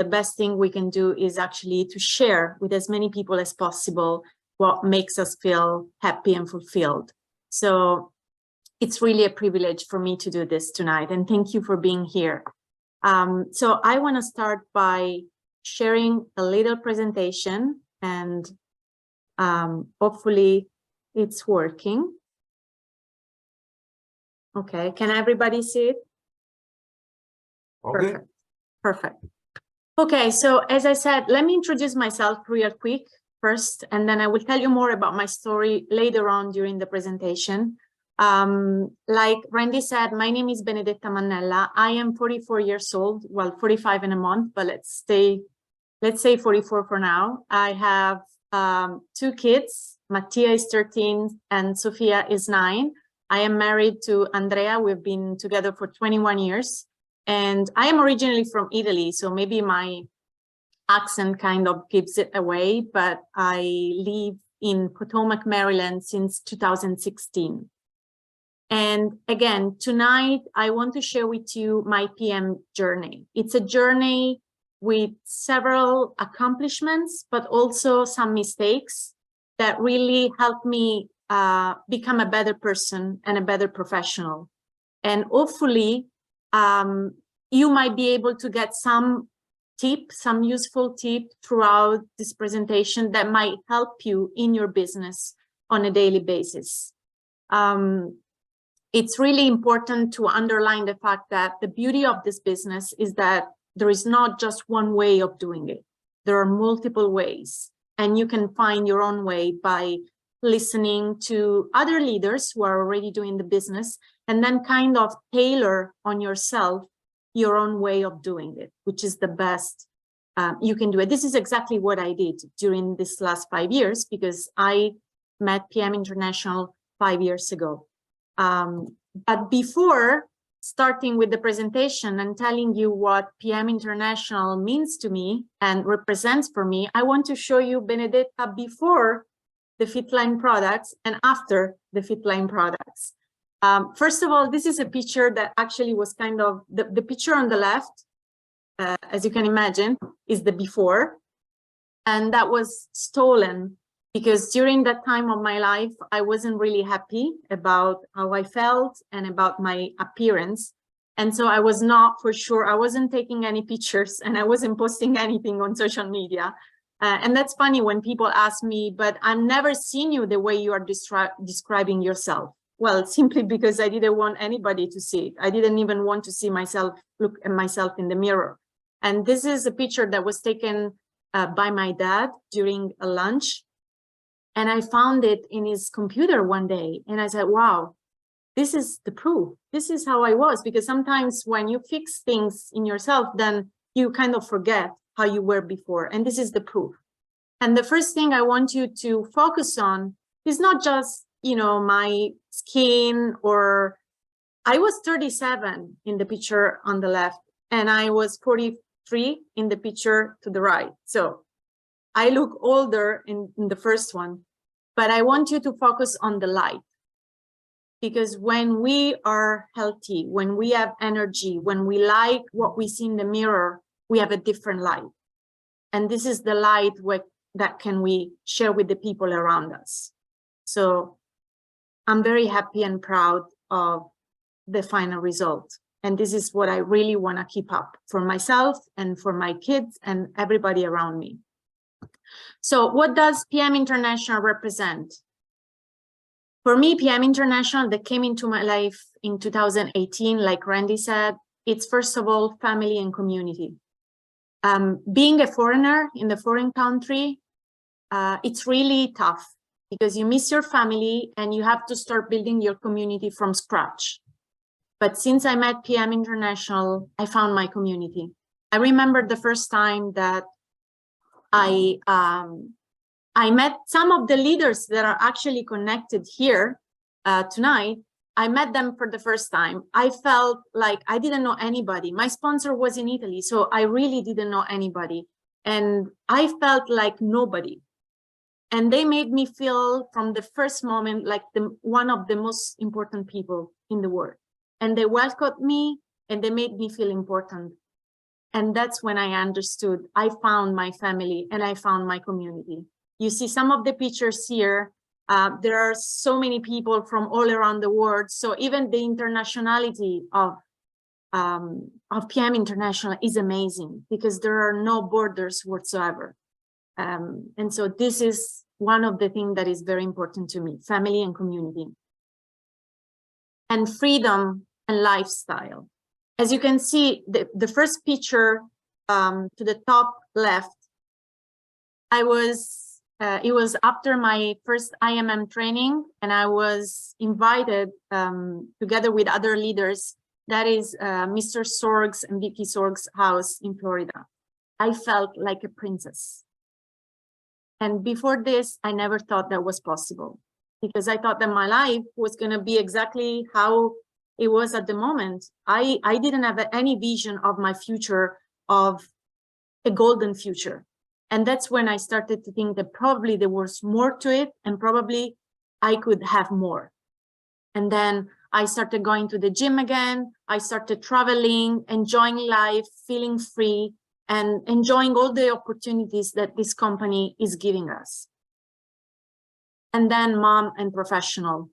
the best thing we can do is actually to share with as many people as possible what makes us feel happy and fulfilled. So it's really a privilege for me to do this tonight, and thank you for being here. So I want to start by sharing a little presentation, and hopefully it's working. Okay, can everybody see it? Okay. Perfect. Okay, so as I said, let me introduce myself real quick first, and then I will tell you more about my story later on during the presentation. Like Randy said, my name is Benedetta Mannella. I am 44 years old, well, 45 in a month, but let's say 44 for now. I have 2 kids. Mattia is 13 and Sofia is 9. I am married to Andrea. We've been together for 21 years. And I am originally from Italy, so maybe my accent kind of gives it away, but I live in Potomac, Maryland since 2016. And again, tonight, I want to share with you my PM journey. It's a journey with several accomplishments, but also some mistakes that really helped me become a better person and a better professional. And hopefully, you might be able to get some useful tip throughout this presentation that might help you in your business on a daily basis. It's really important to underline the fact that the beauty of this business is that there is not just one way of doing it. There are multiple ways, and you can find your own way by listening to other leaders who are already doing the business, and then kind of tailor on yourself your own way of doing it, which is the best you can do it. This is exactly what I did during this last 5 years, because I met PM International 5 years ago. But before starting with the presentation and telling you what PM International means to me and represents for me, I want to show you Benedetta before the Fitline products and after the Fitline products. First of all, this is a picture that actually was kind of, the picture on the left, as you can imagine, is the before. And that was stolen because during that time of my life, I wasn't really happy about how I felt and about my appearance. And so I was not for sure, I wasn't taking any pictures and I wasn't posting anything on social media. And that's funny when people ask me, but I've never seen you the way you are describing yourself. Well, simply because I didn't want anybody to see it. I didn't even want to see myself, look at myself in the mirror. And this is a picture that was taken by my dad during a lunch. And I found it in his computer one day. And I said, wow, this is the proof. This is how I was. Because sometimes when you fix things in yourself, then you kind of forget how you were before. And this is the proof. And the first thing I want you to focus on is not just, you know, my skin, or I was 37 in the picture on the left, and I was 43 in the picture to the right. So I look older in the first one, but I want you to focus on the light. Because when we are healthy, when we have energy, when we like what we see in the mirror, we have a different light. And this is the light that can we share with the people around us. So I'm very happy and proud of the final result. And this is what I really want to keep up for myself and for my kids and everybody around me. So what does PM International represent? For me, PM International, that came into my life in 2018, like Randy said, it's first of all, family and community. Being a foreigner in the foreign country, it's really tough because you miss your family and you have to start building your community from scratch. But since I met PM International, I found my community. I remember the first time that I met some of the leaders that are actually connected here tonight. I met them for the first time. I felt like I didn't know anybody. My sponsor was in Italy, so I really didn't know anybody. And I felt like nobody. And they made me feel from the first moment like one of the most important people in the world. And they welcomed me and they made me feel important. And that's when I understood, I found my family and I found my community. You see some of the pictures here. There are so many people from all around the world. So even the internationality of PM International is amazing because there are no borders whatsoever. And so this is one of the things that is very important to me, family and community. And freedom and lifestyle. As you can see, the first picture to the top left, it was after my first IMM training, and I was invited together with other leaders. That is Mr. Sorg's and VP Sorg's house in Florida. I felt like a princess. And before this, I never thought that was possible because I thought that my life was going to be exactly how it was at the moment. I didn't have any vision of my future, of a golden future. And that's when I started to think that probably there was more to it and probably I could have more. And then I started going to the gym again. I started traveling, enjoying life, feeling free, and enjoying all the opportunities that this company is giving us. And then mom and professional.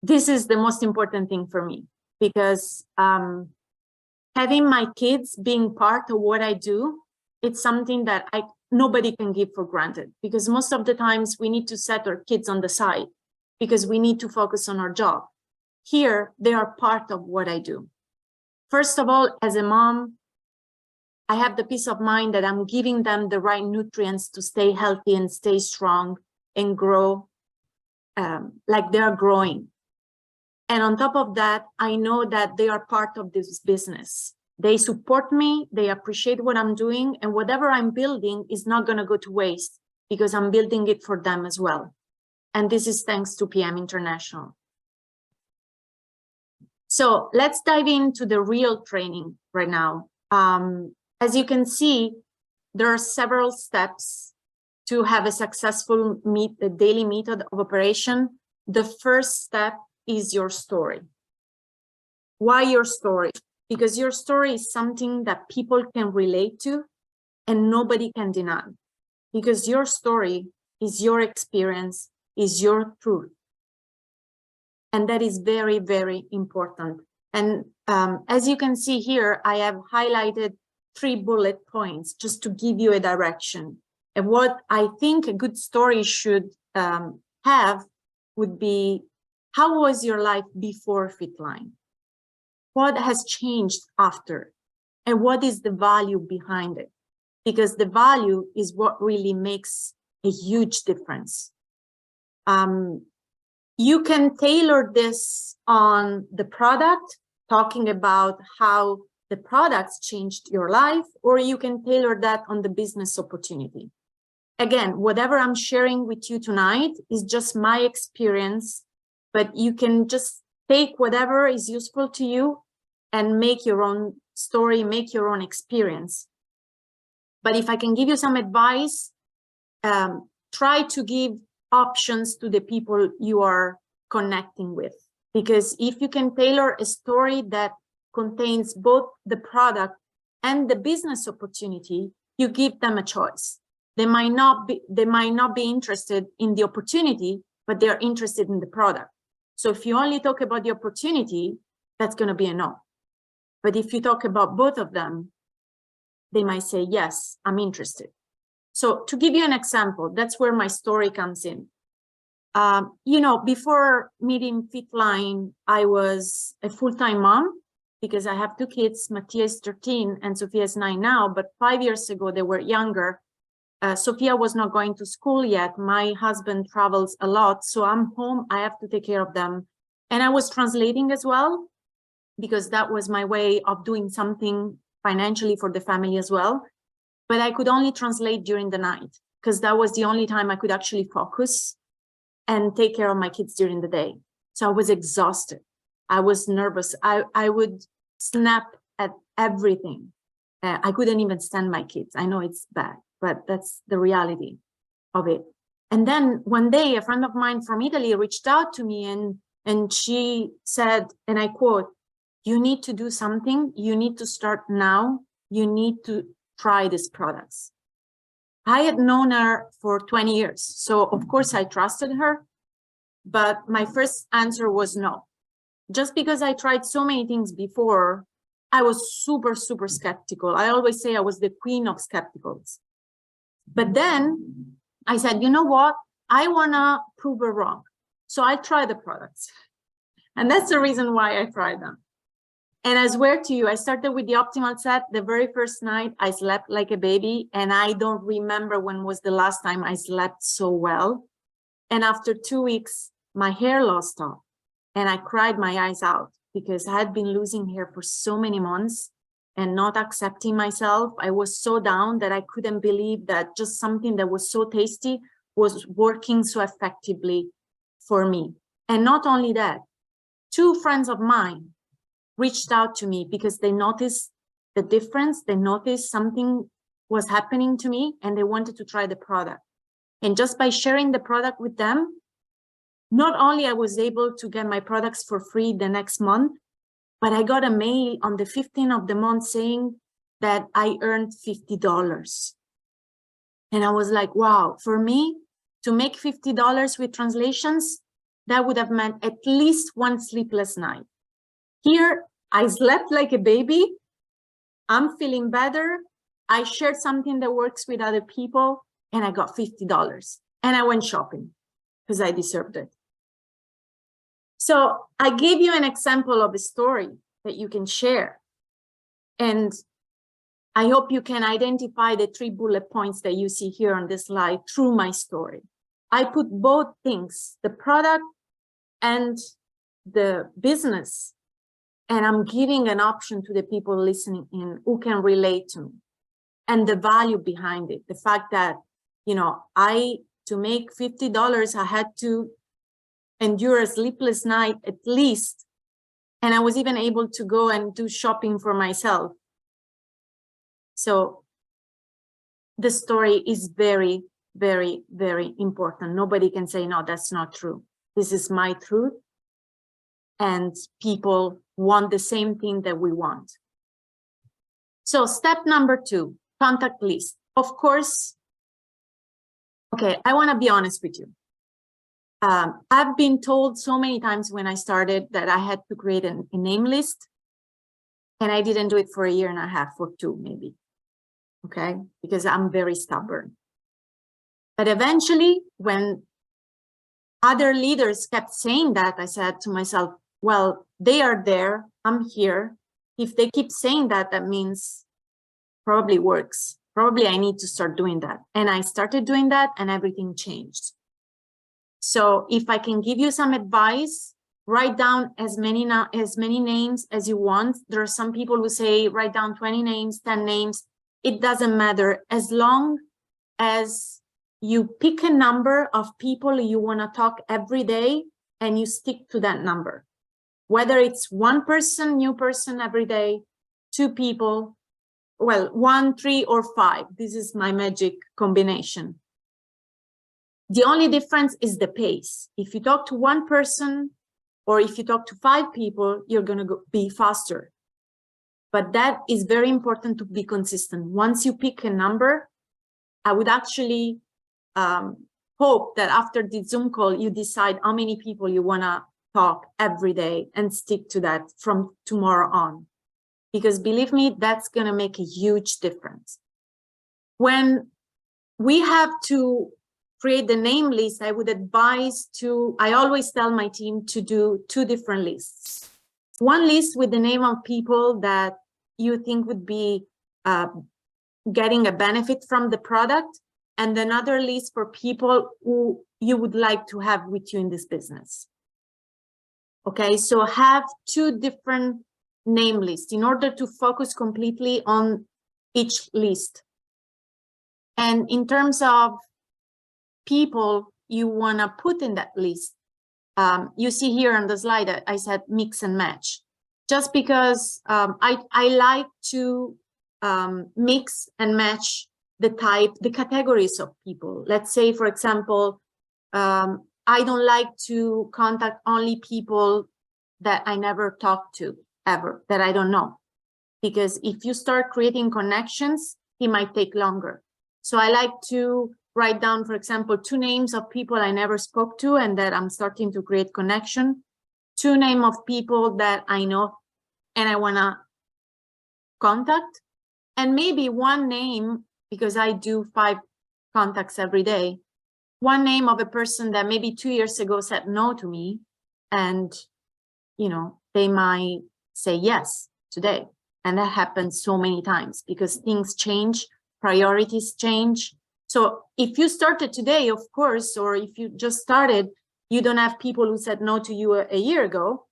This is the most important thing for me because having my kids being part of what I do, it's something that nobody can give for granted because most of the times we need to set our kids on the side because we need to focus on our job. Here, they are part of what I do. First of all, as a mom, I have the peace of mind that I'm giving them the right nutrients to stay healthy and stay strong and grow like they are growing. And on top of that, I know that they are part of this business. They support me, they appreciate what I'm doing, and whatever I'm building is not going to go to waste because I'm building it for them as well. And this is thanks to PM International. So let's dive into the real training right now. As you can see, there are several steps to have a successful daily method of operation. The first step is your story. Why your story? Because your story is something that people can relate to and nobody can deny. Because your story is your experience, is your truth. And that is very, very important. And as you can see here, I have highlighted 3 bullet points just to give you a direction. And what I think a good story should have would be, how was your life before Fitline? What has changed after? And what is the value behind it? Because the value is what really makes a huge difference. You can tailor this on the product, talking about how the products changed your life, or you can tailor that on the business opportunity. Again, whatever I'm sharing with you tonight is just my experience, but you can just take whatever is useful to you and make your own story, make your own experience. But if I can give you some advice, try to give options to the people you are connecting with. Because if you can tailor a story that contains both the product and the business opportunity, you give them a choice. They might not be interested in the opportunity, but they're interested in the product. So if you only talk about the opportunity, that's going to be a no. But if you talk about both of them, they might say, yes, I'm interested. So to give you an example, that's where my story comes in. Before meeting Fitline, I was a full-time mom because I have 2 kids. Mattia is 13 and Sophia is 9 now, but 5 years ago, they were younger. Sophia was not going to school yet. My husband travels a lot, so I'm home. I have to take care of them. And I was translating as well, because that was my way of doing something financially for the family as well. But I could only translate during the night because that was the only time I could actually focus and take care of my kids during the day. So I was exhausted. I was nervous. I would snap at everything. I couldn't even stand my kids. I know it's bad, but that's the reality of it. And then one day, a friend of mine from Italy reached out to me and she said, and I quote, "You need to do something. You need to start now you need to try these products. I had known her for 20 years. So of course I trusted her, but my first answer was no. Just because I tried so many things before, I was super, super skeptical. I always say I was the queen of skepticals. But then I said, you know what? I wanna prove her wrong. So I tried the products. And that's the reason why I tried them. And I swear to you, I started with the optimal set. The very first night I slept like a baby, and I don't remember when was the last time I slept so well. And after 2 weeks, my hair loss stopped, and I cried my eyes out because I had been losing hair for so many months and not accepting myself. I was so down that I couldn't believe that just something that was so tasty was working so effectively for me. And not only that, 2 friends of mine reached out to me because they noticed the difference. They noticed something was happening to me and they wanted to try the product. And just by sharing the product with them, not only I was able to get my products for free the next month, but I got a mail on the 15th of the month saying that I earned $50. And I was like, wow, for me to make $50 with translations, that would have meant at least 1 sleepless night. Here, I slept like a baby. I'm feeling better. I shared something that works with other people, and I got $50. And I went shopping because I deserved it. So I gave you an example of a story that you can share. And I hope you can identify the 3 bullet points that you see here on this slide through my story. I put both things, the product and the business, and I'm giving an option to the people listening in who can relate to me, and the value behind it. The fact that, you know, to make $50, I had to endure a sleepless night at least. And I was even able to go and do shopping for myself. So the story is very, very, very important. Nobody can say, no, that's not true. This is my truth. And people want the same thing that we want. So step number 2, contact list. Of course, okay, I want to be honest with you. I've been told so many times when I started that I had to create a name list, and I didn't do it for 1.5 years or 2 maybe, okay? Because I'm very stubborn. But eventually, when other leaders kept saying that, I said to myself, well, they are there, I'm here. If they keep saying that, that means probably works. Probably I need to start doing that. And I started doing that, and everything changed. So if I can give you some advice, write down as many names as you want. There are some people who say write down 20 names, 10 names. It doesn't matter, as long as you pick a number of people you want to talk every day and you stick to that number. Whether it's 1 person, new person every day, 2 people, well, 1, 3, or 5. This is my magic combination. The only difference is the pace. If you talk to 1 person or if you talk to 5 people, you're going to be faster. But that is very important to be consistent. Once you pick a number, I would actually hope that after the Zoom call, you decide how many people you want to talk every day and stick to that from tomorrow on. Because believe me, that's going to make a huge difference. When we have to create the name list, I would advise I always tell my team to do 2 different lists. One list with the name of people that you think would be getting a benefit from the product, and another list for people who you would like to have with you in this business. Okay, so have 2 different name lists in order to focus completely on each list. And in terms of people you want to put in that list, you see here on the slide, I said mix and match, just because I like to mix and match the categories of people. Let's say, for example, I don't like to contact only people that I never talked to ever, that I don't know. because if you start creating connections, it might take longer. So I like to write down, for example, 2 names of people I never spoke to and that I'm starting to create connection, 2 names of people that I know and I want to contact, and maybe 1 name, because I do 5 contacts every day, 1 name of a person that maybe 2 years ago said no to me, and you know, they might say yes today. And that happens so many times because things change, priorities change. So if you started today, of course, or if you just started, you don't have people who said no to you a year ago,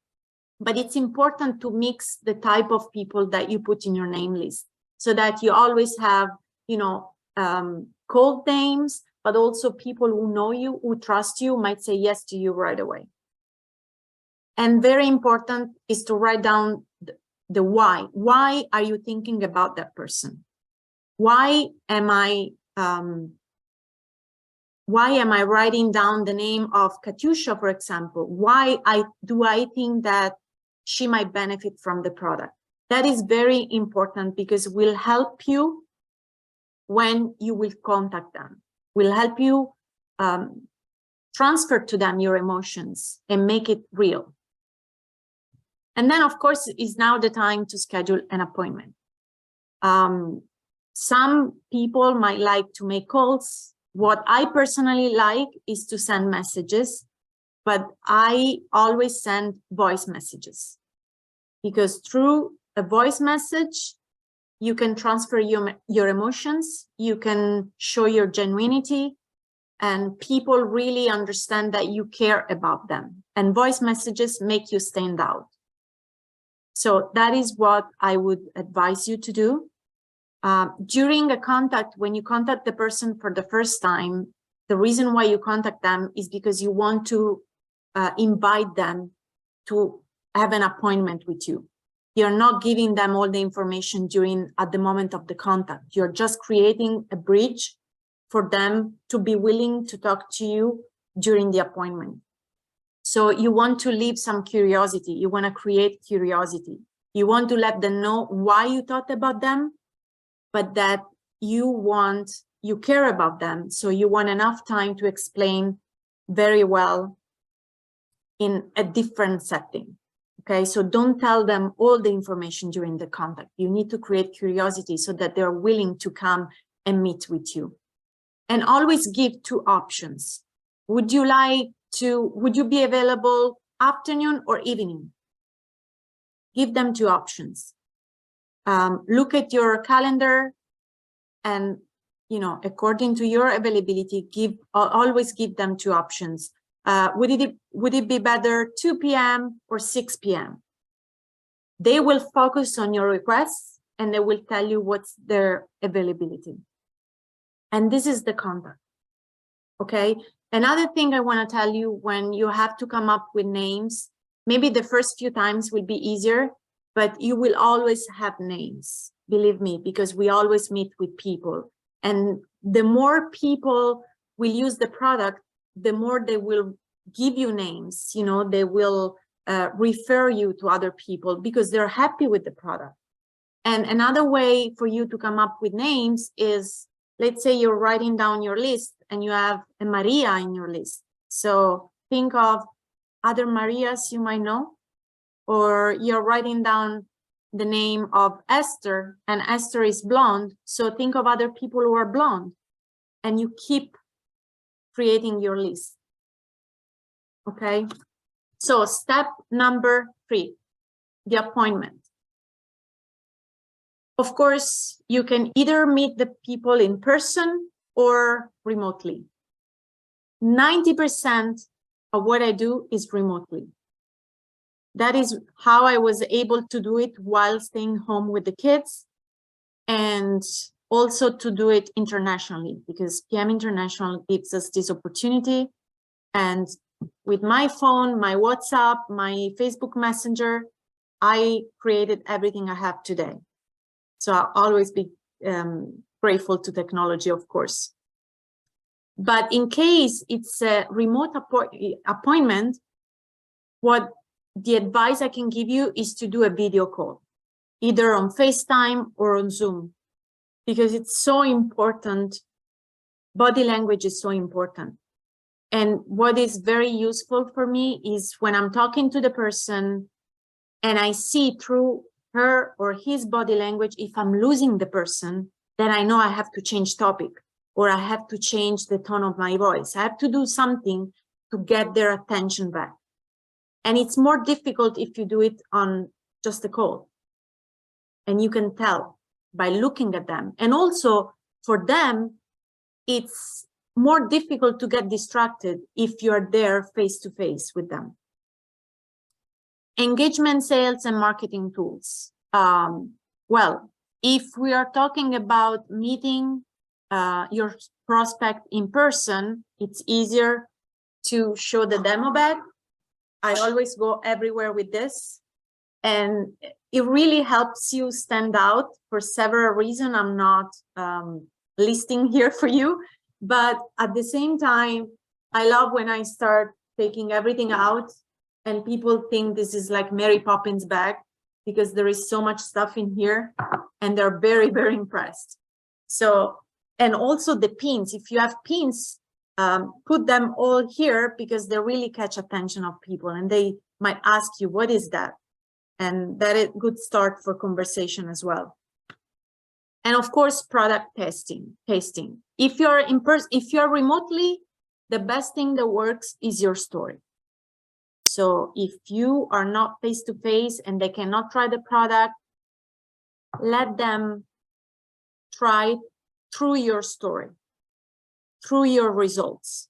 but it's important to mix the type of people that you put in your name list so that you always have, you know, cold names, but also people who know you, who trust you, might say yes to you right away. And very important is to write down the why. Why are you thinking about that person? Why am I writing down the name of Katyusha, for example? Why do I think that she might benefit from the product? That is very important because it will help you when you will contact them. Will help you transfer to them your emotions and make it real. And then, of course, is now the time to schedule an appointment. Some people might like to make calls. What I personally like is to send messages, but I always send voice messages because through a voice message, you can transfer your emotions, you can show your genuinity, and people really understand that you care about them. And voice messages make you stand out. So that is what I would advise you to do. During a contact, when you contact the person for the first time, the reason why you contact them is because you want to invite them to have an appointment with you. You're not giving them all the information at the moment of the contact. You're just creating a bridge for them to be willing to talk to you during the appointment. So you want to leave some curiosity. You want to create curiosity. You want to let them know why you thought about them, but that you care about them. So you want enough time to explain very well in a different setting. Okay, so don't tell them all the information during the contact. You need to create curiosity so that they're willing to come and meet with you. And always give 2 options. Would you be available afternoon or evening? Give them 2 options. Look at your calendar and, you know, according to your availability, always give them 2 options. Would it be better 2 p.m. or 6 p.m.? They will focus on your requests and they will tell you what's their availability. And this is the contact. Okay. Another thing I want to tell you, when you have to come up with names, maybe the first few times will be easier, but you will always have names, believe me, because we always meet with people. And the more people will use the product, the more they will give you names, you know, they will refer you to other people because they're happy with the product. And another way for you to come up with names is, let's say you're writing down your list and you have a Maria in your list. So think of other Marias you might know, or you're writing down the name of Esther and Esther is blonde. So think of other people who are blonde and you keep creating your list. Okay. So step number 3, the appointment. Of course, you can either meet the people in person or remotely. 90% of what I do is remotely. That is how I was able to do it while staying home with the kids, and also to do it internationally, because PM International gives us this opportunity. And with my phone, my WhatsApp, my Facebook Messenger, I created everything I have today. So I'll always be grateful to technology, of course. But in case it's a remote appointment, what the advice I can give you is to do a video call. either on FaceTime or on Zoom, because it's so important. Body language is so important. And what is very useful for me is when I'm talking to the person and I see through her or his body language, if I'm losing the person, then I know I have to change topic, or I have to change the tone of my voice. I have to do something to get their attention back. And it's more difficult if you do it on just a call. And you can tell by looking at them. And also for them, it's more difficult to get distracted if you're there face to face with them. Engagement, sales, and marketing tools. Well, if we are talking about meeting your prospect in person, it's easier to show the demo bag. I always go everywhere with this, and it really helps you stand out for several reasons. I'm not listing here for you, but at the same time, I love when I start taking everything out and people think this is like Mary Poppins bag, because there is so much stuff in here and they're very, very impressed. So, and also the pins, if you have pins, put them all here because they really catch attention of people and they might ask you, what is that? And that is a good start for conversation as well. And of course, product tasting. If you're in person, if you're remotely, the best thing that works is your story. So if you are not face to face and they cannot try the product, let them try through your story, through your results.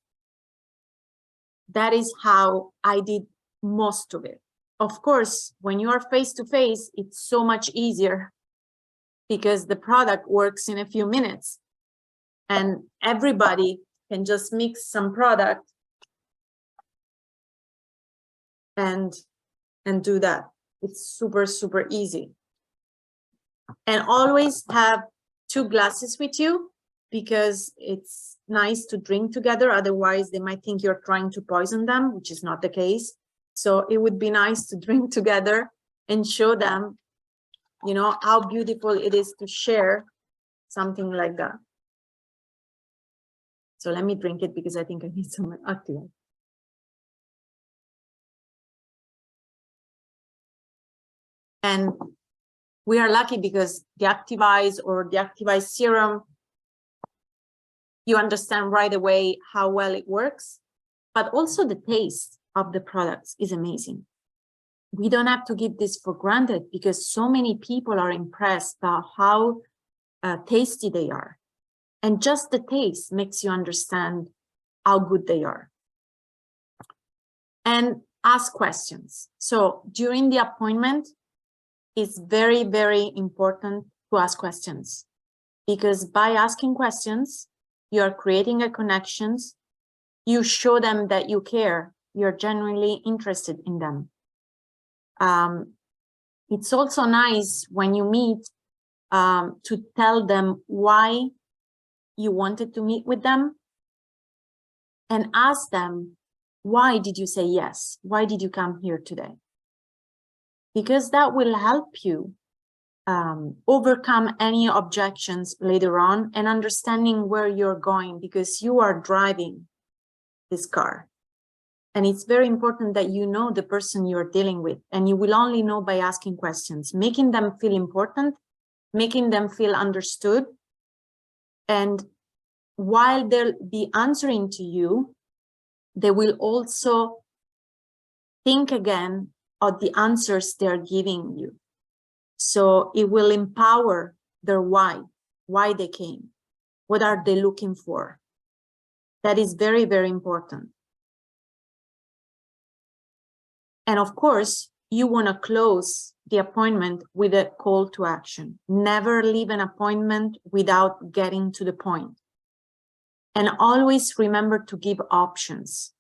That is how I did most of it. Of course, when you are face to face, it's so much easier because the product works in a few minutes and everybody can just mix some product and do that. It's super, super easy. And always have 2 glasses with you because it's nice to drink together. Otherwise, they might think you're trying to poison them, which is not the case. So it would be nice to drink together and show them, you know, how beautiful it is to share something like that. So let me drink it because I think I need some activate. And we are lucky because the Activize or the Activize serum, you understand right away how well it works, but also the taste of the products is amazing. We don't have to give this for granted because so many people are impressed by how tasty they are. And just the taste makes you understand how good they are. And ask questions. So during the appointment, it's very, very important to ask questions because by asking questions, you are creating a connections. You show them that you care. You're genuinely interested in them. It's also nice when you meet to tell them why you wanted to meet with them and ask them, why did you say yes? Why did you come here today? Because that will help you overcome any objections later on and understanding where you're going because you are driving this car. And it's very important that you know the person you're dealing with, and you will only know by asking questions, making them feel important, making them feel understood. And while they'll be answering to you, they will also think again of the answers they're giving you. So it will empower their why they came, what are they looking for. That is very, very important. And of course, you want to close the appointment with a call to action. Never leave an appointment without getting to the point. And always remember to give options.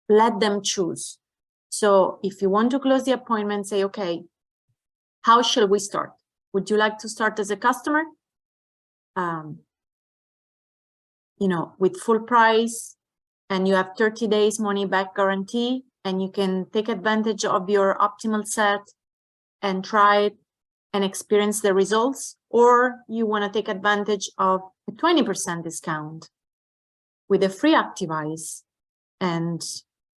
Let them choose. So if you want to close the appointment, say, okay, how shall we start? Would you like to start as a customer? You know, with full price, and you have 30 days money back guarantee, and you can take advantage of your optimal set and try it and experience the results, or you want to take advantage of a 20% discount with a free Activize. And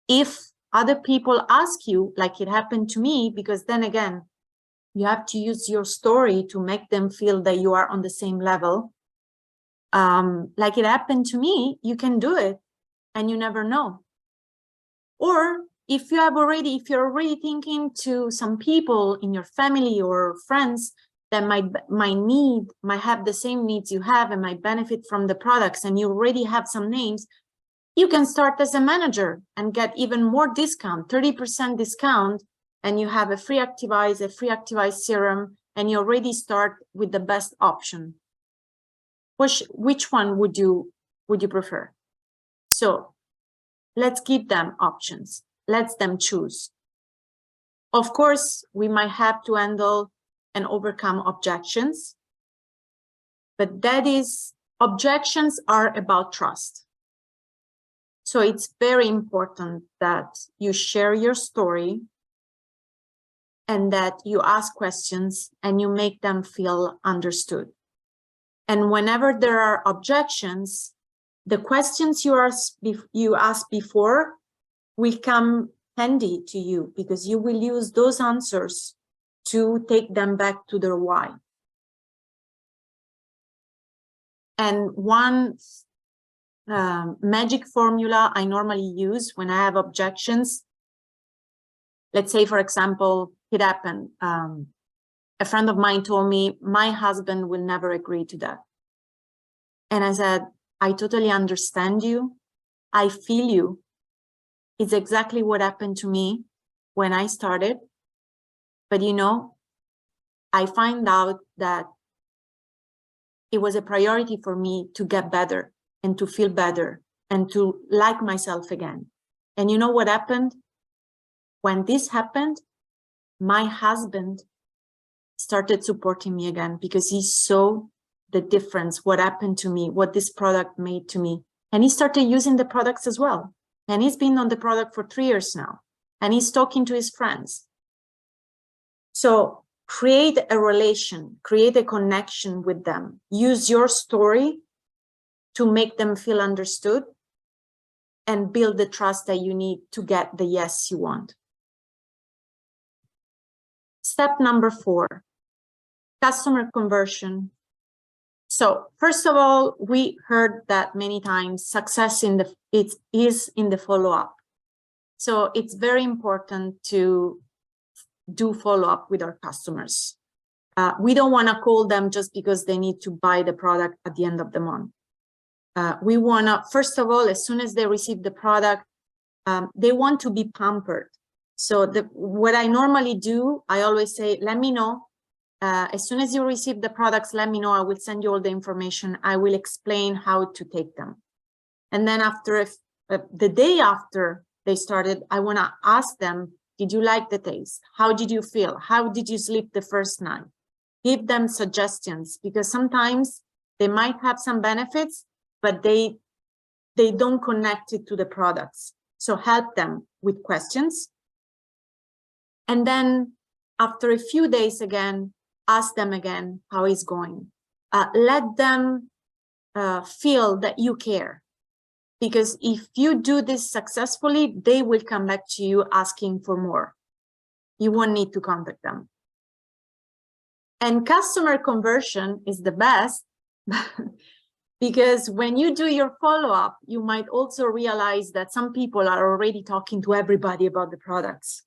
if other people ask you, like it happened to me, because then again, you have to use your story to make them feel that you are on the same level. Like it happened to me, you can do it and you never know. Or if you're already thinking to some people in your family or friends that might have the same needs you have and might benefit from the products, and you already have some names, you can start as a manager and get even more discount, 30% discount, and you have a free Activize serum, and you already start with the best option. Which one would you prefer? So let's give them options. Let them choose. Of course, we might have to handle and overcome objections, but objections are about trust. So it's very important that you share your story and that you ask questions and you make them feel understood. And whenever there are objections, the questions you asked before will come handy to you, because you will use those answers to take them back to their why. And one magic formula I normally use when I have objections, let's say, for example, it happened. A friend of mine told me, my husband will never agree to that. And I said, I totally understand you. I feel you. It's exactly what happened to me when I started. But you know, I find out that it was a priority for me to get better and to feel better and to like myself again. And you know what happened? When this happened, my husband started supporting me again, because he saw the difference, what happened to me, what this product made to me. And he started using the products as well. And he's been on the product for 3 years now. And he's talking to his friends. So create a relation, create a connection with them. Use your story to make them feel understood and build the trust that you need to get the yes you want. Step number 4, customer conversion. So first of all, we heard that many times, success is in the follow-up. So it's very important to do follow-up with our customers. We don't want to call them just because they need to buy the product at the end of the month. We want to, first of all, as soon as they receive the product, they want to be pampered. So what I normally do, I always say, let me know. As soon as you receive the products, let me know. I will send you all the information. I will explain how to take them. And then after the day after they started, I want to ask them, did you like the taste? How did you feel? How did you sleep the first night? Give them suggestions, because sometimes they might have some benefits, but they don't connect it to the products. So help them with questions. And then after a few days again, ask them again how it's going. Let them feel that you care. Because if you do this successfully, they will come back to you asking for more. You won't need to contact them. And customer conversion is the best, because when you do your follow-up, you might also realize that some people are already talking to everybody about the products.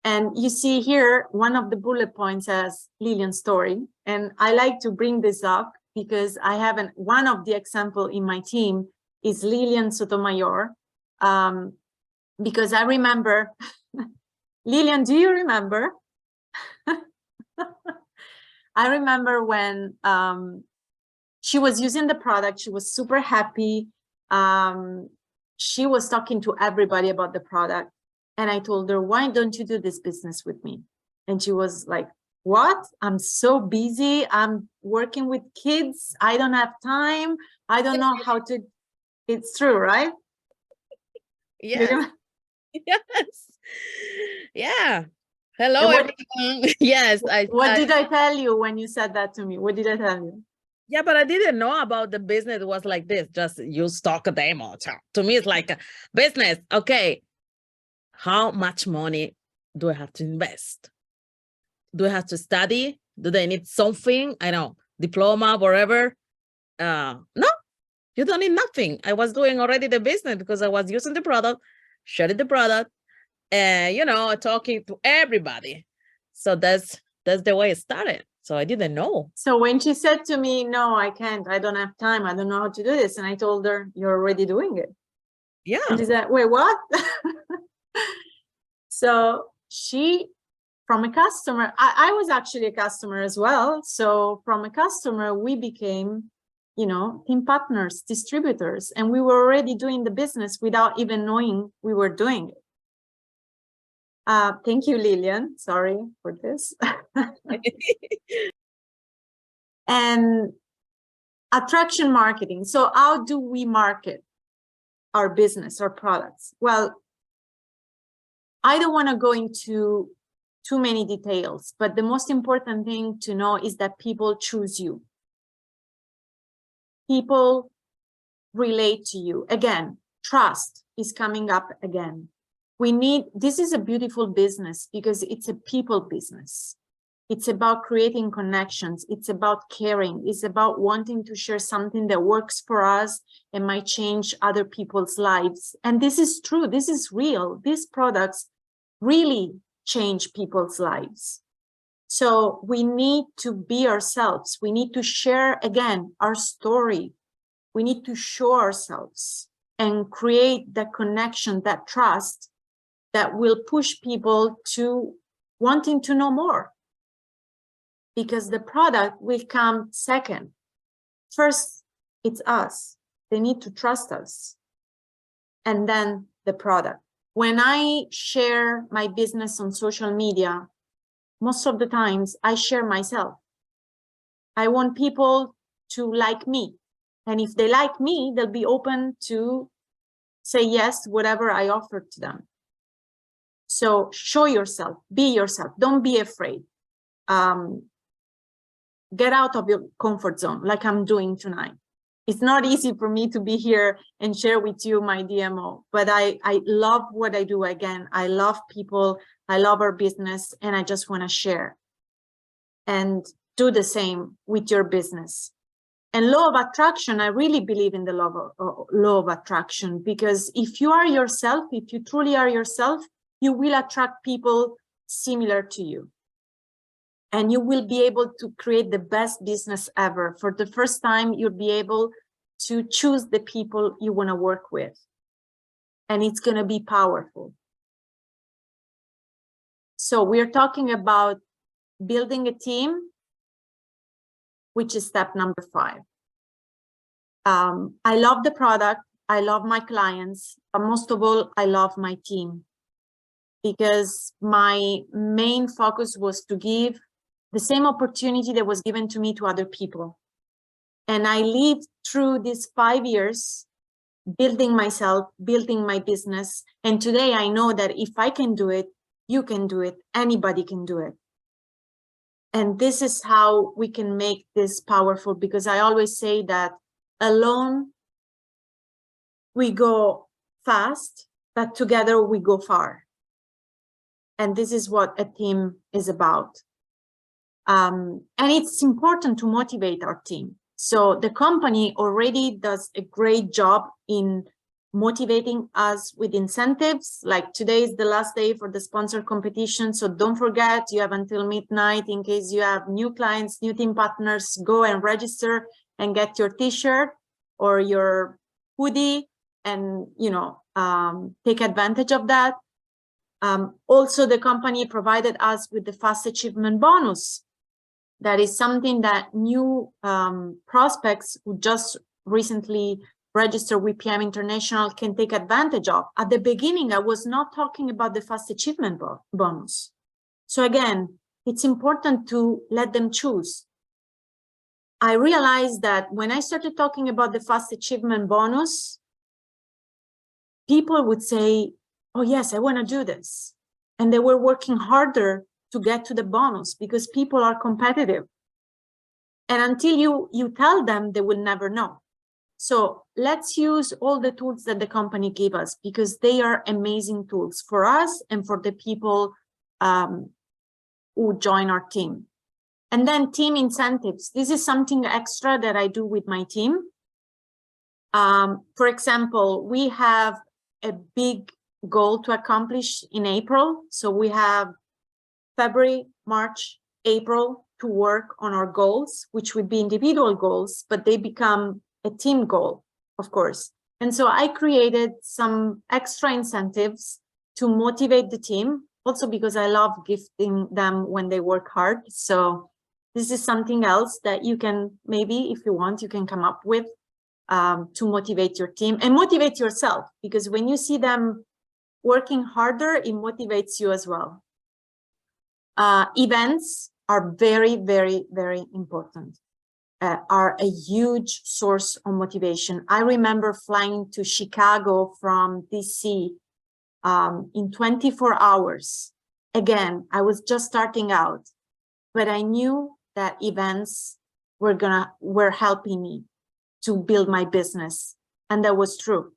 And you see here, one of the bullet points has Lilian's story. And I like to bring this up because I have one of the example in my team is Lilian Sotomayor. Because I remember, Lilian, do you remember? I remember when she was using the product, she was super happy. She was talking to everybody about the product. And I told her, why don't you do this business with me? And she was like, what? I'm so busy. I'm working with kids. I don't have time. I don't know how to. It's true, right? Yes. Yes. Yeah. Hello, everyone. Yes, what did I tell you when you said that to me? What did I tell you? Yeah, but I didn't know about the business. It was like this, just you stock a demo. To me, it's like a business. Okay, how much money do I have to invest? Do I have to study? Do they need something? I don't know, diploma, whatever. No, you don't need nothing. I was doing already the business because I was using the product, sharing the product, and talking to everybody. So that's the way it started. So I didn't know. So when she said to me, no, I can't, I don't have time, I don't know how to do this. And I told her, you're already doing it. Yeah. And she said, wait, what? So she, from a customer, I was actually a customer as well. So from a customer, we became, team partners, distributors, and we were already doing the business without even knowing we were doing it. Thank you, Lillian. Sorry for this. And attraction marketing. So how do we market our business or products? Well, I don't want to go into too many details, but the most important thing to know is that people choose you. People relate to you. Again, trust is coming up again. This is a beautiful business because it's a people business. It's about creating connections. It's about caring. It's about wanting to share something that works for us and might change other people's lives. And this is true. This is real. These products really change people's lives. So we need to be ourselves. We need to share, again, our story. We need to show ourselves and create that connection, that trust that will push people to wanting to know more. Because the product will come second. First, it's us. They need to trust us. And then the product. When I share my business on social media, most of the times I share myself. I want people to like me. And if they like me, they'll be open to say yes, whatever I offer to them. So show yourself, be yourself, don't be afraid. Get out of your comfort zone like I'm doing tonight. It's not easy for me to be here and share with you my DMO, but I love what I do. Again, I love people, I love our business, and I just want to share. And do the same with your business. And law of attraction, I really believe in the law of attraction, because if you are yourself, if you truly are yourself, you will attract people similar to you. And you will be able to create the best business ever. For the first time, you'll be able to choose the people you want to work with. And it's going to be powerful. So we're talking about building a team, which is step number 5. I love the product. I love my clients. But most of all, I love my team. Because my main focus was to give the same opportunity that was given to me to other people. And I lived through these 5 years building myself, building my business. And today I know that if I can do it, you can do it, anybody can do it. And this is how we can make this powerful, because I always say that alone we go fast, but together we go far. And this is what a team is about. And it's important to motivate our team. So the company already does a great job in motivating us with incentives. Like today is the last day for the sponsor competition. So don't forget, you have until midnight in case you have new clients, new team partners, go and register and get your t-shirt or your hoodie and, take advantage of that. Also, the company provided us with the fast achievement bonus. That is something that new prospects who just recently registered with PM International can take advantage of. At the beginning, I was not talking about the fast achievement bonus. So again, it's important to let them choose. I realized that when I started talking about the fast achievement bonus, people would say, oh yes, I want to do this. And they were working harder to get to the bonus, because people are competitive. And until you tell them, they will never know. So let's use all the tools that the company gave us, because they are amazing tools for us and for the people who join our team. And then team incentives. This is something extra that I do with my team. For example, we have a big goal to accomplish in April. So we have February, March, April to work on our goals, which would be individual goals, but they become a team goal, of course. And so I created some extra incentives to motivate the team, also because I love gifting them when they work hard. So this is something else that you can, maybe if you want, you can come up with to motivate your team and motivate yourself, because when you see them working harder, it motivates you as well. Events are very, very, very important. Are a huge source of motivation. I remember flying to Chicago from DC in 24 hours. Again, I was just starting out, but I knew that events were helping me to build my business, and that was true.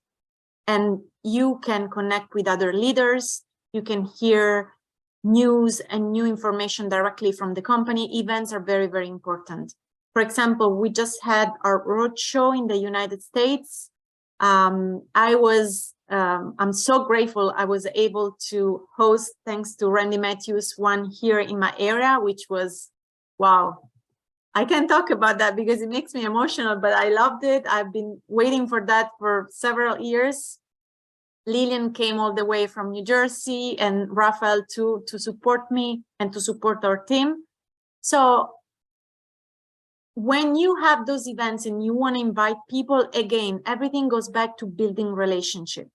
And you can connect with other leaders. You can hear news and new information directly from the company. Events are very, very important. For example, we just had our roadshow in the United States. I'm so grateful I was able to host, thanks to Randy Matthews, one here in my area, which was, wow. I can't talk about that because it makes me emotional, but I loved it. I've been waiting for that for several years. Lillian came all the way from New Jersey, and Rafael too, to support me and to support our team. So when you have those events and you want to invite people, again, everything goes back to building relationship.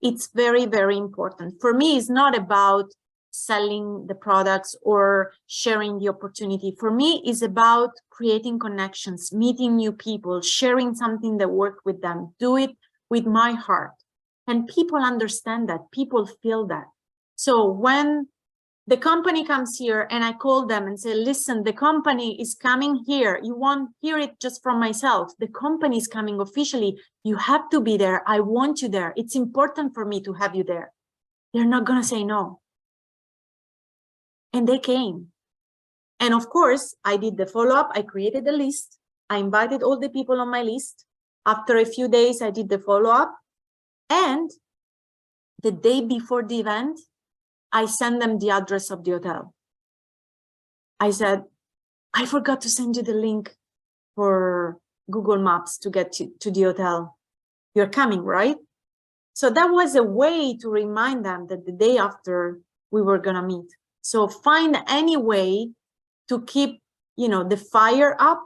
It's very, very important. For me, it's not about selling the products or sharing the opportunity. For me, it's about creating connections, meeting new people, sharing something that works with them, do it with my heart. And people understand that, people feel that. So when the company comes here and I call them and say, listen, the company is coming here. You won't hear it just from myself. The company is coming officially. You have to be there. I want you there. It's important for me to have you there. They're not going to say no. And they came. And of course, I did the follow-up. I created a list. I invited all the people on my list. After a few days, I did the follow-up. And the day before the event, I sent them the address of the hotel. I said, I forgot to send you the link for Google Maps to get to the hotel. You're coming, right? So that was a way to remind them that the day after we were going to meet. So find any way to keep, the fire up,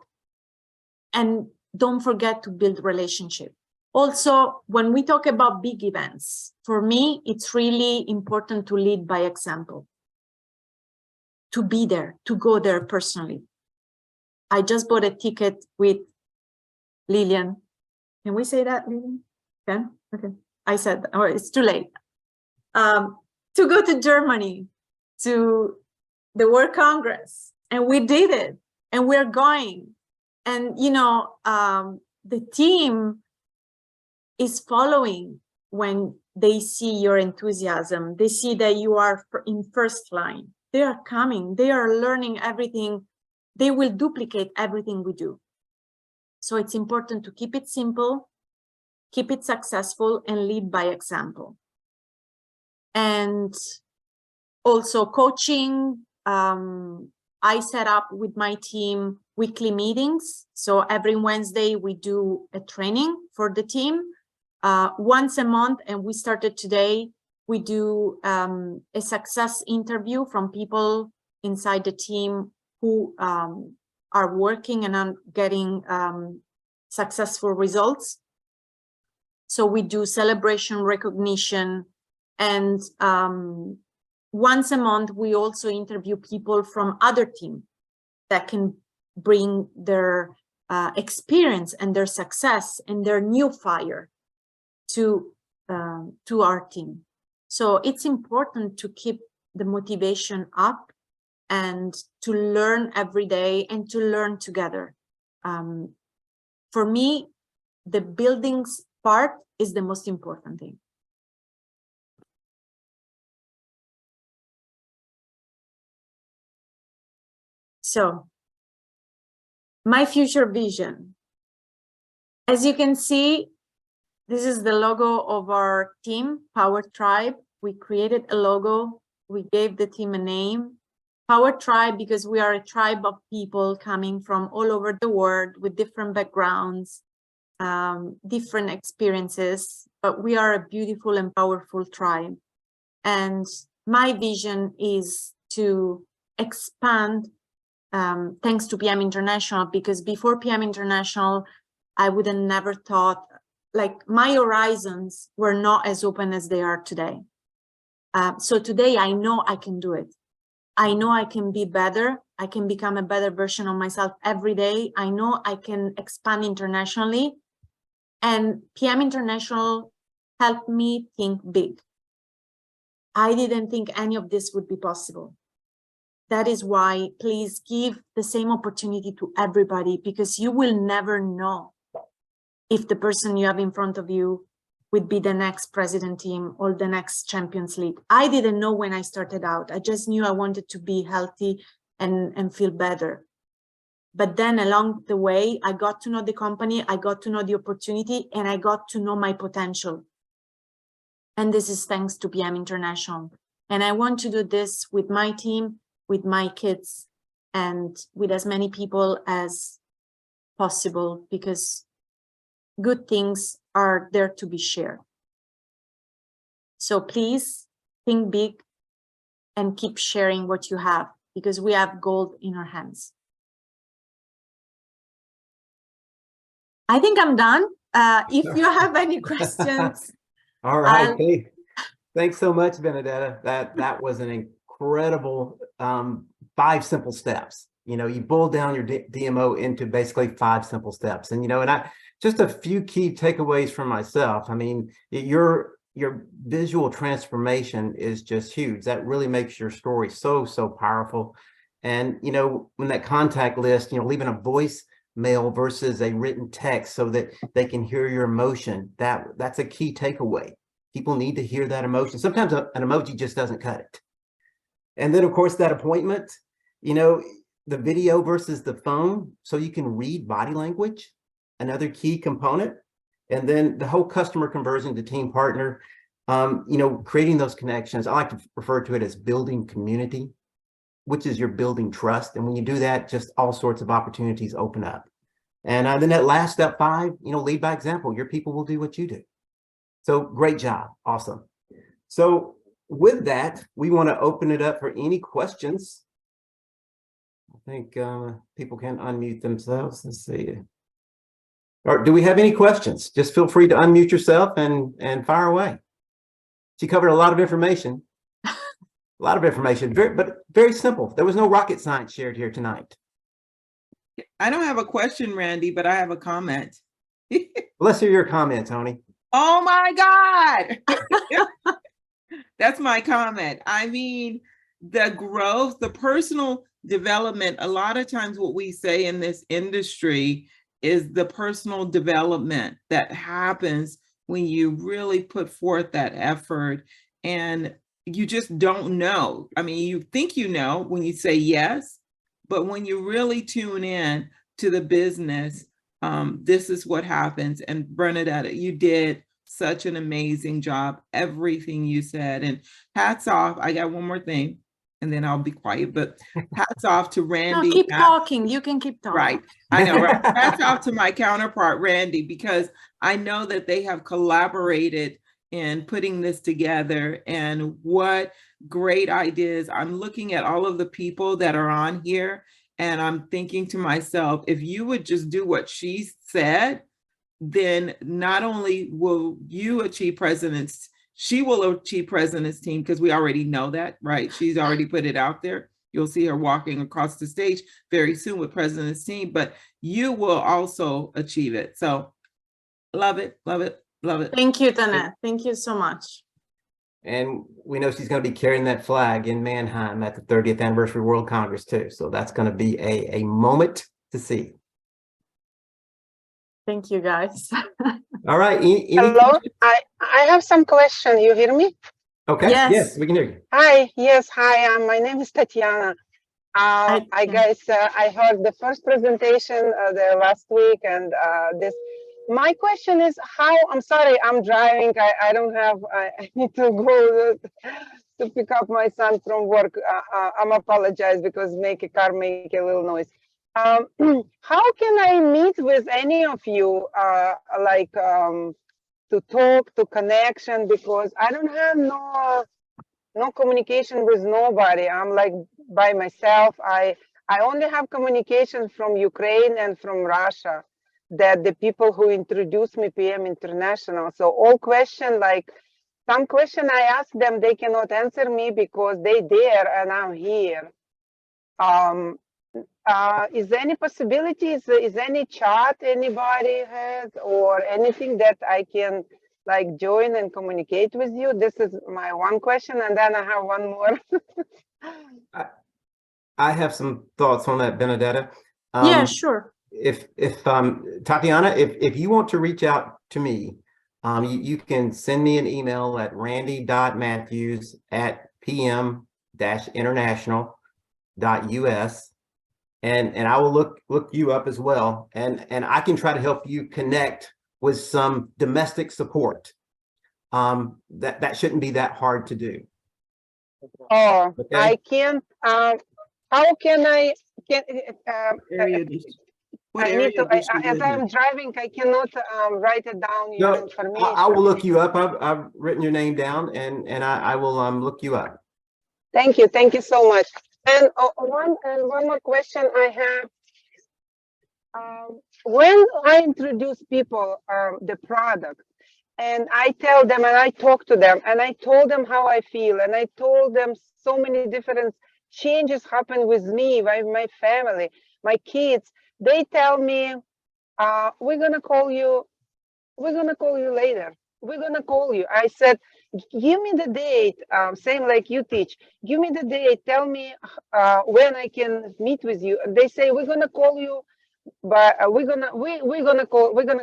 and don't forget to build relationship. Also, when we talk about big events, for me, it's really important to lead by example, to be there, to go there personally. I just bought a ticket with Lillian. Can we say that, Lillian? Can? Okay. I said, oh, it's too late. To go to Germany, to the World Congress, and we did it, and we're going. And, the team is following when they see your enthusiasm. They see that you are in first line. They are coming. They are learning everything. They will duplicate everything we do. So it's important to keep it simple, keep it successful, and lead by example. And also coaching. I set up with my team weekly meetings. So every Wednesday we do a training for the team. Once a month, and we started today, we do a success interview from people inside the team who are working and are getting successful results. So we do celebration, recognition, and once a month, we also interview people from other teams that can bring their experience and their success and their new fire to our team. So it's important to keep the motivation up and to learn every day and to learn together. For me, the buildings part is the most important thing. So, my future vision. As you can see, this is the logo of our team, Power Tribe. We created a logo. We gave the team a name, Power Tribe, because we are a tribe of people coming from all over the world with different backgrounds, different experiences, but we are a beautiful and powerful tribe. And my vision is to expand thanks to PM International, because before PM International, I would have never thought, like, my horizons were not as open as they are today. So today I know I can do it. I know I can be better. I can become a better version of myself every day. I know I can expand internationally. And PM International helped me think big. I didn't think any of this would be possible. That is why please give the same opportunity to everybody, because you will never know if the person you have in front of you would be the next president team or the next Champions League. I didn't know when I started out. I just knew I wanted to be healthy and feel better. But then along the way, I got to know the company, I got to know the opportunity, and I got to know my potential. And this is thanks to PM International. And I want to do this with my team, with my kids, and with as many people as possible, because good things are there to be shared. So please think big and keep sharing what you have, because we have gold in our hands. I think I'm done. If you have any questions. All right. Hey, thanks so much, Benedetta. That was an incredible 5 simple steps. You know, you boiled down your DMO into basically 5 simple steps. And, you know, and just a few key takeaways from myself. I mean, your visual transformation is just huge. That really makes your story so powerful. And, you know, when that contact list, you know, leaving a voice mail versus a written text so that they can hear your emotion, that's a key takeaway. People need to hear that emotion. Sometimes an emoji just doesn't cut it. And then, of course, that appointment, you know, the video versus the phone, so you can read body language, another key component. And then the whole customer conversion to team partner, you know, creating those connections. I like to refer to it as building community, which is you're building trust. And when you do that, just all sorts of opportunities open up. And then that last step 5, you know, lead by example. Your people will do what you do. So great job. Awesome. So with that, we want to open it up for any questions. I think people can unmute themselves. Let's see. Or do we have any questions? Just feel free to unmute yourself and fire away. She covered a lot of information. A lot of information, but very simple. There was no rocket science shared here tonight. I don't have a question, Randy, but I have a comment. Let's hear your comment, Tony. Oh my God. That's my comment. I mean, the growth, the personal development, a lot of times what we say in this industry is the personal development that happens when you really put forth that effort, and you just don't know. I mean, you think you know when you say yes, but when you really tune in to the business, this is what happens. And Bernadette, you did such an amazing job, everything you said. And hats off, I got one more thing, and then I'll be quiet, but hats off to Randy. No, keep talking. You can keep talking. Right. I know, right? Hats off to my counterpart, Randy, because I know that they have collaborated in putting this together, and what great ideas. I'm looking at all of the people that are on here, and I'm thinking to myself, if you would just do what she said, then not only will you achieve president's, she will achieve president's team, because we already know that, right? She's already put it out there. You'll see her walking across the stage very soon with president's team, but you will also achieve it. So love it, love it, love it. Thank you, Tanette. Thank you so much. And we know she's going to be carrying that flag in Mannheim at the 30th Anniversary World Congress too. So that's going to be a moment to see. Thank you, guys. All right. Hello, I have some question. You hear me? Okay. Yes. Yes, we can hear you. Hi. Yes. Hi. My name is Tatiana. I heard the first presentation the last week, and this. My question is how. I'm sorry. I'm driving. I don't have. I need to go to pick up my son from work. I'm apologize because car make a little noise. How can I meet with any of you? To talk, to connection, because I don't have no communication with nobody. I'm like by myself. I only have communication from Ukraine and from Russia, that the people who introduced me PM International. So all question, like some question I ask them, they cannot answer me because they there and I'm here. Is there any possibilities? Is any chat anybody has or anything that I can like join and communicate with you? This is my one question, and then I have one more. I have some thoughts on that, Benedetta. Yeah, sure. If Tatiana, if you want to reach out to me, you can send me an email at randy.matthews@pm-international.us. And I will look you up as well, and I can try to help you connect with some domestic support. That shouldn't be that hard to do. Oh, Okay. I can't. How can I? What I area need to. does she As live in? I'm driving, I cannot write it down. Your No, information. I will look you up. I've written your name down, and I will look you up. Thank you. Thank you so much. And one more question I have. When I introduce people the product, and I tell them and I talk to them and I told them how I feel, and I told them so many different changes happen with me, with my family, my kids, they tell me, we're gonna call you later. We're gonna call you. I said, give me the date, same like you teach. Give me the date. Tell me when I can meet with you. They say we're gonna call you, but we're gonna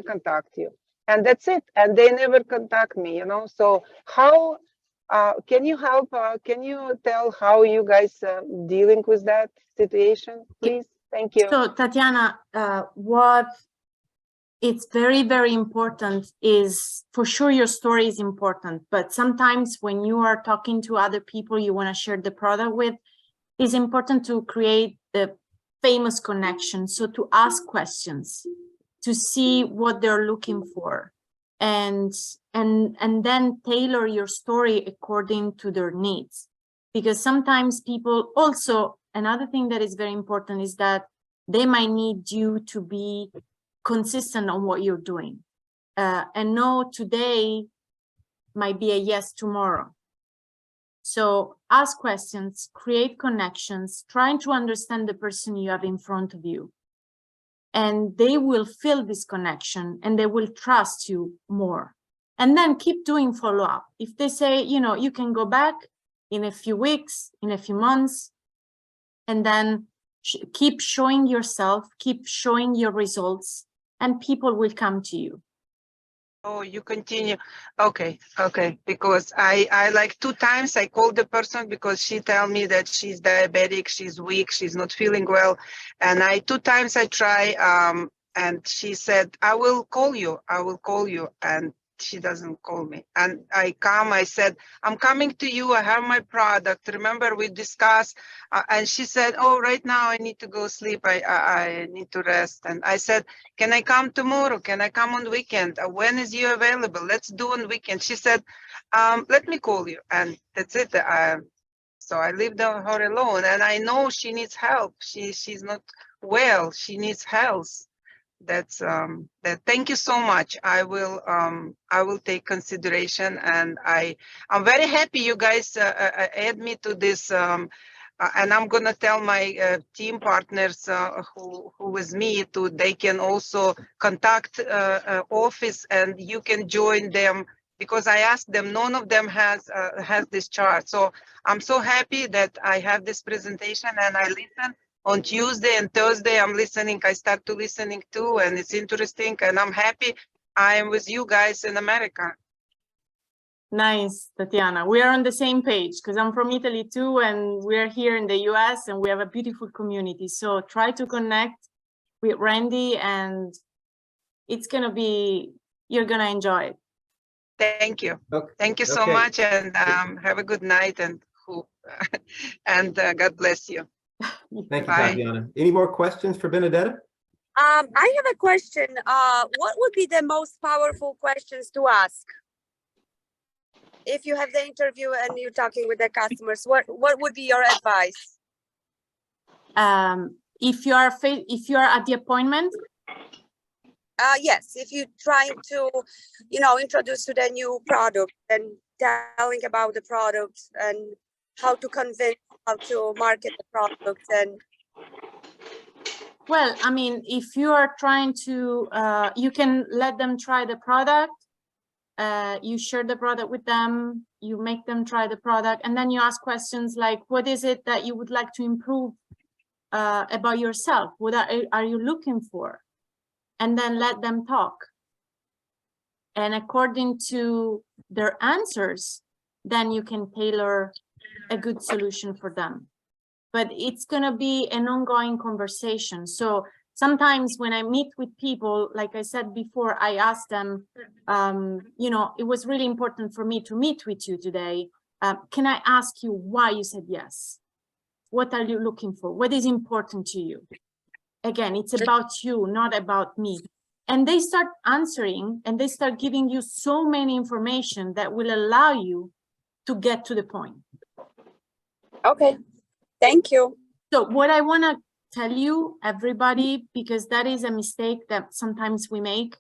contact you, and that's it. And they never contact me, you know. So how can you help? Can you tell how you guys dealing with that situation, please? Thank you. So Tatiana, what it's very, very important is, for sure your story is important, but sometimes when you are talking to other people you want to share the product with, it's important to create the famous connection. So to ask questions, to see what they're looking for, and then tailor your story according to their needs. Because sometimes people also, another thing that is very important is that they might need you to be consistent on what you're doing. And no today might be a yes tomorrow. So ask questions, create connections, trying to understand the person you have in front of you. And they will feel this connection and they will trust you more. And then keep doing follow-up. If they say, you know, you can go back in a few weeks, in a few months, and then keep showing yourself, keep showing your results, and people will come to you. Oh, you continue. Okay. Because I like 2 times I called the person because she tell me that she's diabetic, she's weak, she's not feeling well. And 2 times I try, and she said, I will call you. And she doesn't call me. And I said, I'm coming to you. I have my product. Remember we discussed, and she said, oh, right now I need to go sleep. I need to rest. And I said, can I come tomorrow? Can I come on weekend? When is you available? Let's do on weekend. She said, let me call you. And that's it. So I leave her alone, and I know she needs help. She's not well. She needs help. That's that. Thank you so much. I will take consideration, and I'm very happy you guys add me to this. And I'm gonna tell my team partners who with me they can also contact office, and you can join them, because I asked them, none of them has this chart. So I'm so happy that I have this presentation and I listen on Tuesday and Thursday. I'm listening. I start to listening too, and it's interesting. And I'm happy I am with you guys in America. Nice, Tatiana. We are on the same page because I'm from Italy too, and we're here in the US and we have a beautiful community. So try to connect with Randy and it's gonna be, you're gonna enjoy it. Thank you. Okay. Thank you so Okay. much, and have a good night, and God bless you. Thank you, Bye. Tatiana. Any more questions for Benedetta? I have a question. What would be the most powerful questions to ask? If you have the interview and you're talking with the customers, what would be your advice? If you are at the appointment, Yes, if you're trying to, introduce to the new product and telling about the product and how to convince, how to market the product. And well, I mean, if you are trying to, you can let them try the product. You share the product with them, you make them try the product, and then you ask questions like, what is it that you would like to improve about yourself? What are you looking for? And then let them talk. And according to their answers, then you can tailor a good solution for them. But it's going to be an ongoing conversation. So sometimes when I meet with people, like I said before, I ask them, it was really important for me to meet with you today. Can I ask you why you said yes? What are you looking for? What is important to you? Again, it's about you, not about me. And they start answering and they start giving you so many information that will allow you to get to the point. okay, thank you. So what I want to tell you, everybody, because that is a mistake that sometimes we make.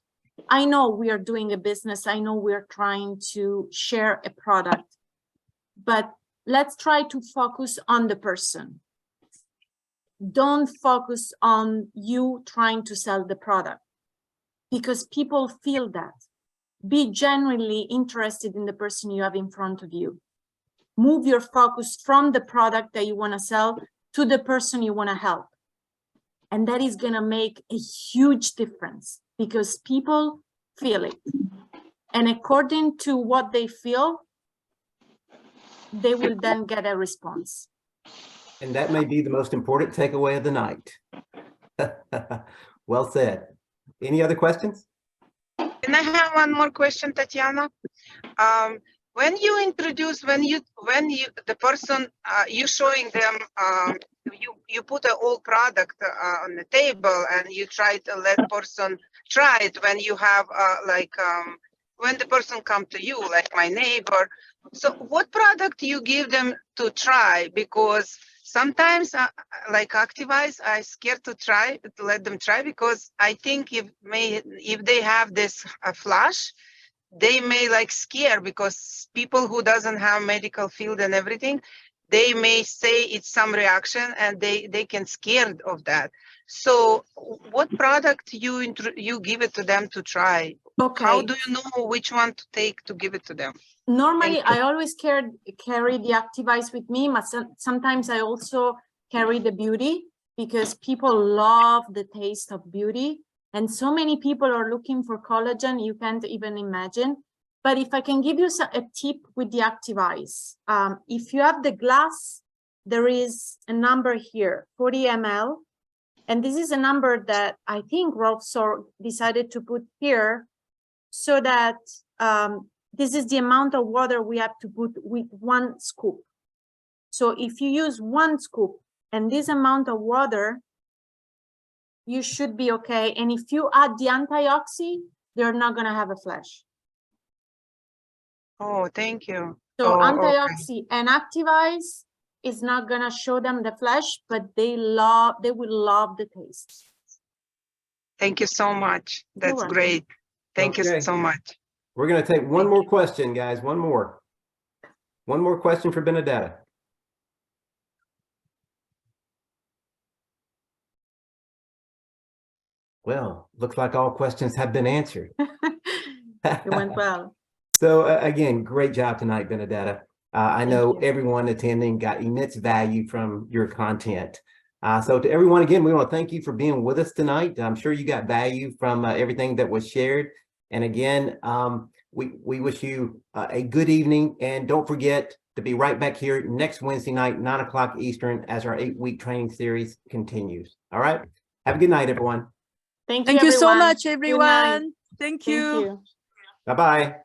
I know we are doing a business. I know we're trying to share a product, but let's try to focus on the person. Don't focus on you trying to sell the product because people feel that. Be genuinely interested in the person you have in front of you. Move your focus from the product that you want to sell to the person you want to help. And that is going to make a huge difference because people feel it. And according to what they feel, they will then get a response. And that may be the most important takeaway of the night. Well said. Any other questions? Can I have one more question, Tatiana? When you introduce, the person, you showing them, you put a whole product on the table and you try to let person try it when you have when the person come to you, like my neighbor. So what product you give them to try? Because sometimes like Activize, I scared to let them try because I think if they have this flash, they may like scare because people who doesn't have medical field and everything, they may say it's some reaction and they can scared of that. So what product you give it to them to try? Okay. How do you know which one to take to give it to them? Normally, I always carry the Activize with me, but sometimes I also carry the beauty because people love the taste of beauty. And so many people are looking for collagen, you can't even imagine. But if I can give you a tip with the Activize, if you have the glass, there is a number here, 40 ml. And this is a number that I think Rolf decided to put here so that this is the amount of water we have to put with 1 scoop. So if you use 1 scoop and this amount of water, you should be okay. And if you add the antioxidant, they're not going to have a flash. Oh, thank you. So Okay. antioxidant and Activize is not going to show them the flash, but they will love the taste. Thank you so much. That's welcome. great. Thank you Okay. so much. We're going to take one more question, guys. One more question for Benedetta. Well, looks like all questions have been answered. It went well. So again, great job tonight, Benedetta. I know you. everyone attending got immense value from your content. So to everyone, again, we want to thank you for being with us tonight. I'm sure you got value from everything that was shared. And again, we wish you a good evening, and don't forget to be right back here next Wednesday night, 9 o'clock Eastern, as our 8-week training series continues. All right. Have a good night, everyone. Thank you, Thank you so everyone. much, Good night. everyone. Thank Thank you. you. Bye-bye.